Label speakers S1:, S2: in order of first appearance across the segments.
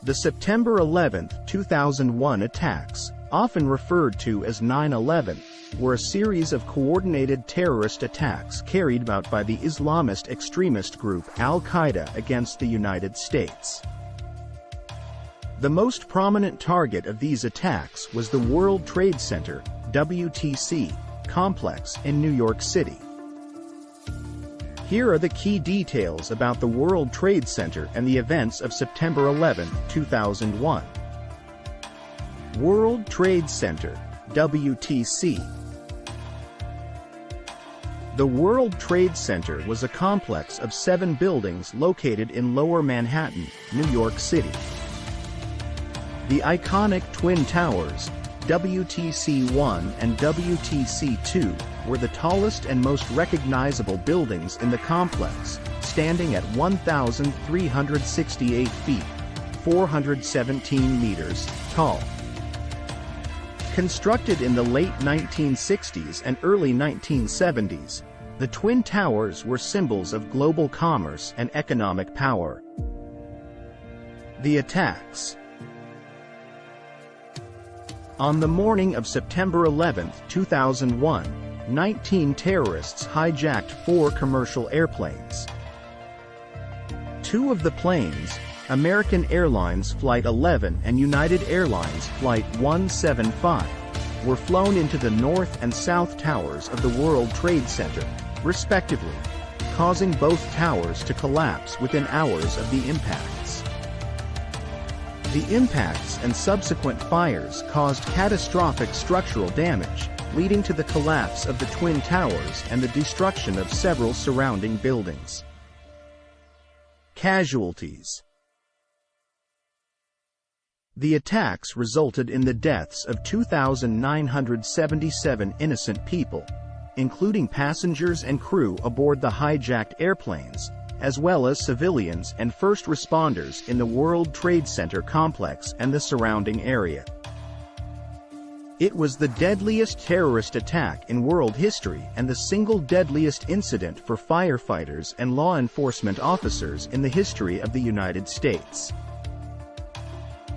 S1: The September 11, 2001 attacks, often referred to as 9/11, were a series of coordinated terrorist attacks carried out by the Islamist extremist group Al-Qaeda against the United States. The most prominent target of these attacks was the World Trade Center (WTC) complex in New York City. Here are the key details about the World Trade Center and the events of September 11, 2001. World Trade Center, WTC. The World Trade Center was a complex of 7 buildings located in Lower Manhattan, New York City. The iconic Twin Towers, WTC-1 and WTC-2, were the tallest and most recognizable buildings in the complex, standing at 1,368 feet, 417 meters, tall. Constructed in the late 1960s and early 1970s, the Twin Towers were symbols of global commerce and economic power. The attacks. On the morning of September 11, 2001, 19 terrorists hijacked 4 commercial airplanes. 2 of the planes, American Airlines Flight 11 and United Airlines Flight 175, were flown into the north and south towers of the World Trade Center, respectively, causing both towers to collapse within hours of the impacts. The impacts and subsequent fires caused catastrophic structural damage, leading to the collapse of the Twin Towers and the destruction of several surrounding buildings. Casualties. The attacks resulted in the deaths of 2,977 innocent people, including passengers and crew aboard the hijacked airplanes, as well as civilians and first responders in the World Trade Center complex and the surrounding area. It was the deadliest terrorist attack in world history and the single deadliest incident for firefighters and law enforcement officers in the history of the United States.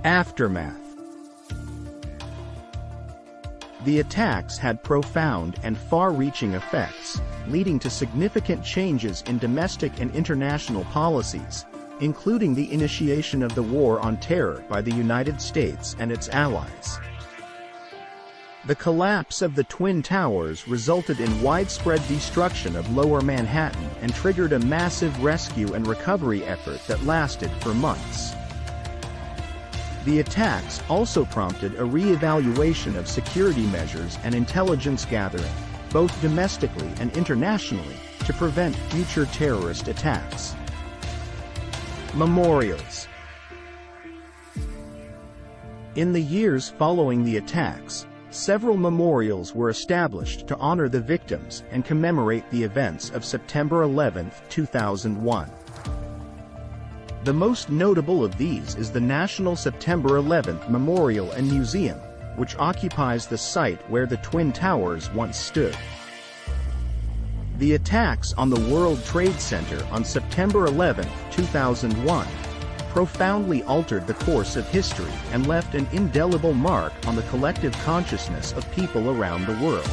S1: Aftermath. The attacks had profound and far-reaching effects, leading to significant changes in domestic and international policies, including the initiation of the War on Terror by the United States and its allies. The collapse of the Twin Towers resulted in widespread destruction of Lower Manhattan and triggered a massive rescue and recovery effort that lasted for months. The attacks also prompted a re-evaluation of security measures and intelligence gathering, both domestically and internationally, to prevent future terrorist attacks. Memorials. In the years following the attacks, several memorials were established to honor the victims and commemorate the events of September 11, 2001. The most notable of these is the National September 11th Memorial and Museum, which occupies the site where the Twin Towers once stood. The attacks on the World Trade Center on September 11, 2001, profoundly altered the course of history and left an indelible mark on the collective consciousness of people around the world.